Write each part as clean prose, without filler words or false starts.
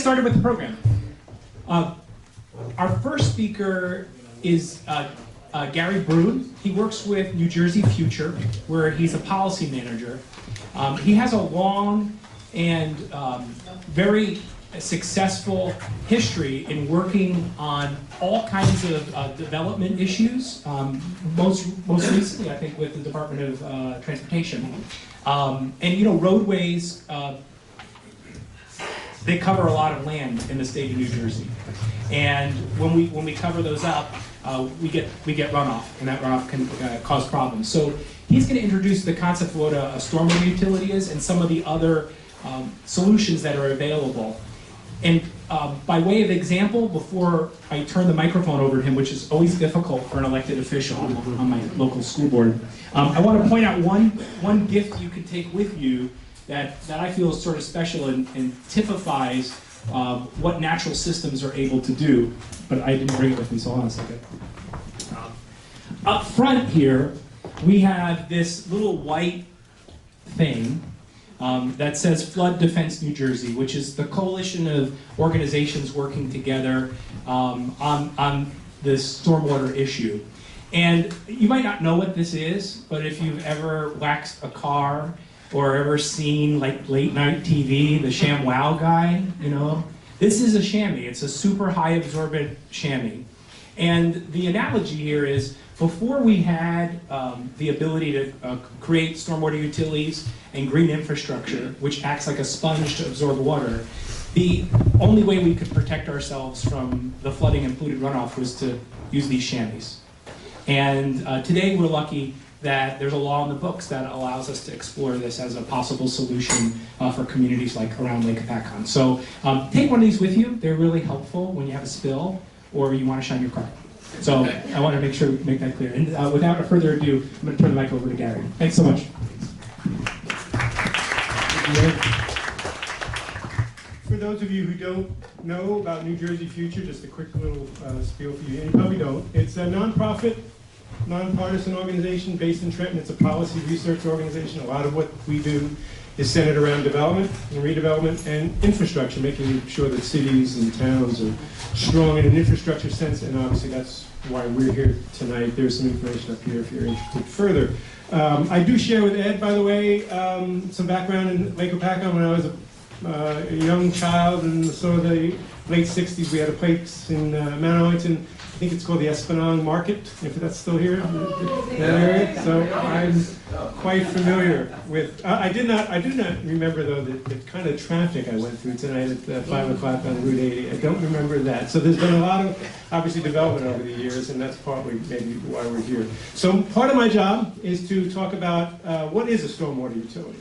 Started with the program. Our first speaker is Gary Brune. He works with New Jersey Future, where he's a policy manager. He has a long and very successful history in working on all kinds of development issues. Most recently, I think, with the Department of Transportation. And you know, roadways. They cover a lot of land in the state of New Jersey, and when we cover those up, we get runoff, and that runoff can cause problems. So he's going to introduce the concept of what a stormwater utility is and some of the other solutions that are available. And by way of example, before I turn the microphone over to him, which is always difficult for an elected official on my local school board, I want to point out one gift you can take with you that I feel is sort of special and typifies what natural systems are able to do, but I didn't bring it with me, so hold on a second. Up front here, we have this little white thing that says Flood Defense New Jersey, which is the coalition of organizations working together on this stormwater issue. And you might not know what this is, but if you've ever waxed a car, or ever seen like late night TV, the ShamWow guy, you know? This is a chamois. It's a super high absorbent chamois. And the analogy here is, before we had the ability to create stormwater utilities and green infrastructure, which acts like a sponge to absorb water, the only way we could protect ourselves from the flooding and polluted runoff was to use these chamois. And today we're lucky that there's a law in the books that allows us to explore this as a possible solution for communities like around Lake Hopatcong. So take one of these with you. They're really helpful when you have a spill or you want to shine your car. So I want to make sure we make that clear. And without further ado, I'm going to turn the mic over to Gary. Thanks so much. For those of you who don't know about New Jersey Future, just a quick little spiel for you, and you probably don't. It's a nonprofit, nonpartisan organization based in Trenton. It's a policy research organization. A lot of what we do is centered around development and redevelopment and infrastructure, making sure that cities and towns are strong in an infrastructure sense, and obviously that's why we're here tonight. There's some information up here if you're interested further. I do share with Ed, by the way, some background in Lake Hopatcong. When I was a young child in sort of the late 60s, we had a place in Mount Arlington. I think it's called the Esplanade Market, if that's still here. That area. So I'm quite familiar with. I do not remember though the kind of traffic I went through tonight at 5 o'clock on Route 80. I don't remember that. So there's been a lot of obviously development over the years, and that's partly maybe why we're here. So part of my job is to talk about what is a stormwater utility.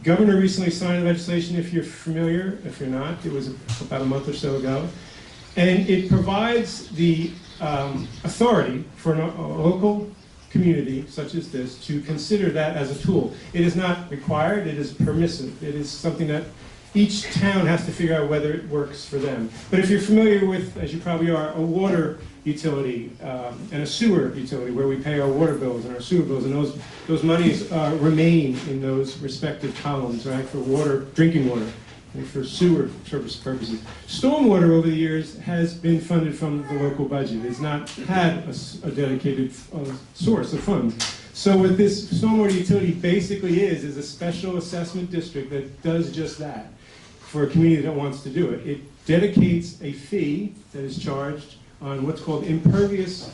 Governor recently signed legislation, if you're familiar. If you're not, it was about a month or so ago. And it provides the authority for a local community such as this to consider that as a tool. It is not required, it is permissive. It is something that each town has to figure out whether it works for them. But if you're familiar with, as you probably are, a water utility and a sewer utility where we pay our water bills and our sewer bills, and those monies remain in those respective columns, right, for water, drinking water, and for sewer service purposes. Stormwater over the years has been funded from the local budget. It's not had a dedicated source of funds. So what this stormwater utility basically is a special assessment district that does just that for a community that wants to do it. It dedicates a fee that is charged on what's called impervious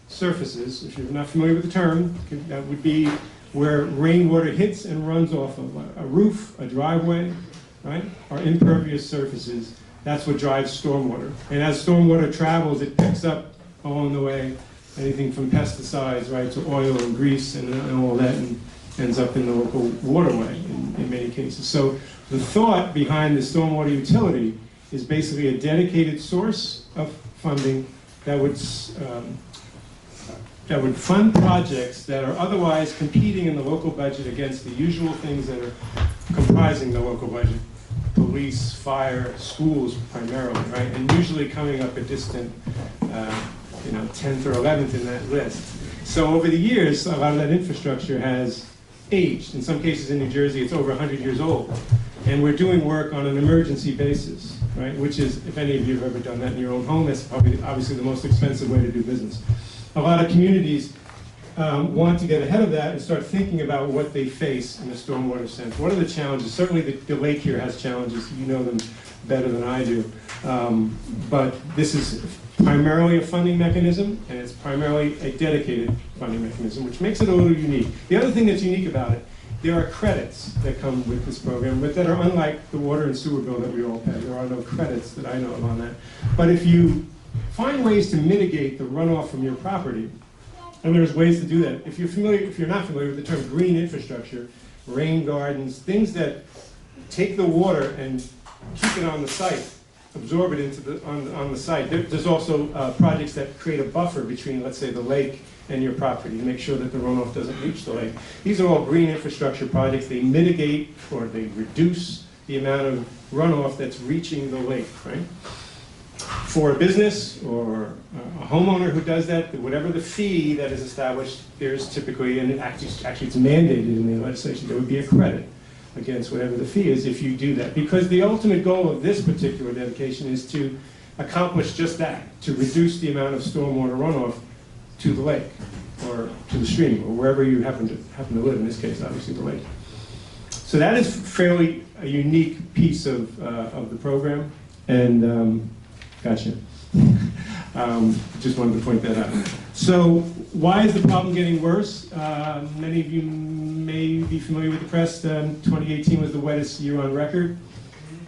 surfaces. If you're not familiar with the term, that would be where rainwater hits and runs off of a roof, a driveway, right, are impervious surfaces. That's what drives stormwater. And as stormwater travels, it picks up along the way anything from pesticides, right, to oil and grease and all that, and ends up in the local waterway in many cases. So the thought behind the stormwater utility is basically a dedicated source of funding that would fund projects that are otherwise competing in the local budget against the usual things that are comprising the local budget. Police, fire, schools primarily, right? And usually coming up a distant, 10th or 11th in that list. So over the years, a lot of that infrastructure has aged. In some cases in New Jersey, it's over 100 years old. And we're doing work on an emergency basis, right? Which is, if any of you have ever done that in your own home, that's probably obviously the most expensive way to do business. A lot of communities want to get ahead of that and start thinking about what they face in a stormwater sense. What are the challenges? Certainly the lake here has challenges. You know them better than I do. But this is primarily a funding mechanism, and it's primarily a dedicated funding mechanism, which makes it a little unique. The other thing that's unique about it, there are credits that come with this program, but that are unlike the water and sewer bill that we all pay. There are no credits that I know of on that. But if you find ways to mitigate the runoff from your property, and there's ways to do that. If you're not familiar with the term green infrastructure, rain gardens, things that take the water and keep it on the site, absorb it on the site. There's also projects that create a buffer between, let's say, the lake and your property to make sure that the runoff doesn't reach the lake. These are all green infrastructure projects. They mitigate or they reduce the amount of runoff that's reaching the lake, right? For a business or a homeowner who does that, whatever the fee that is established, there's typically, and actually it's mandated in the legislation, there would be a credit against whatever the fee is if you do that. Because the ultimate goal of this particular dedication is to accomplish just that, to reduce the amount of stormwater runoff to the lake or to the stream or wherever you happen to live, in this case, obviously the lake. So that is fairly a unique piece of the program, and gotcha. Just wanted to point that out. So why is the problem getting worse? Many of you may be familiar with the press. 2018 was the wettest year on record.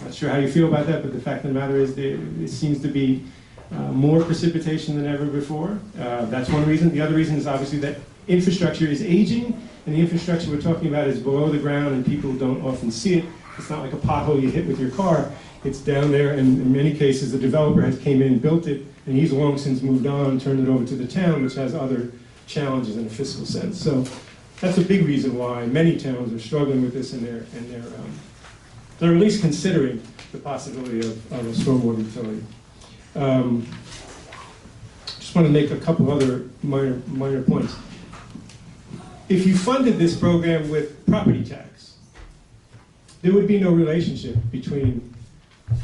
Not sure how you feel about that, but the fact of the matter is there seems to be more precipitation than ever before. That's one reason. The other reason is obviously that infrastructure is aging, and the infrastructure we're talking about is below the ground, and people don't often see it. It's not like a pothole you hit with your car. It's down there, and in many cases, the developer has came in, built it, and he's long since moved on, turned it over to the town, which has other challenges in a fiscal sense. So that's a big reason why many towns are struggling with this, and they're at least considering the possibility of a stormwater utility. Just want to make a couple other minor points. If you funded this program with property tax, there would be no relationship between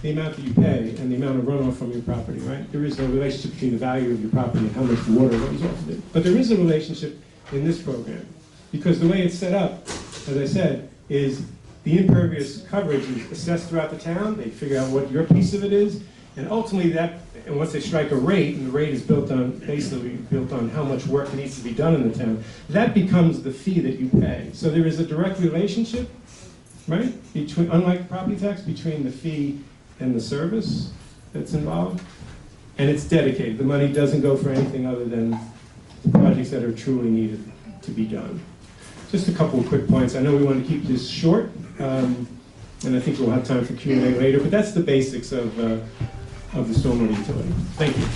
the amount that you pay and the amount of runoff from your property, right? There is no relationship between the value of your property and how much water runs off of it. But there is a relationship in this program, because the way it's set up, as I said, is the impervious coverage is assessed throughout the town. They figure out what your piece of it is, and ultimately and once they strike a rate, and the rate is basically built on how much work needs to be done in the town, that becomes the fee that you pay. So there is a direct relationship, right, unlike property tax, between the fee and the service that's involved, and it's dedicated. The money doesn't go for anything other than the projects that are truly needed to be done. Just a couple of quick points. I know we want to keep this short, and I think we'll have time for Q&A later, but that's the basics of the stormwater utility. Thank you.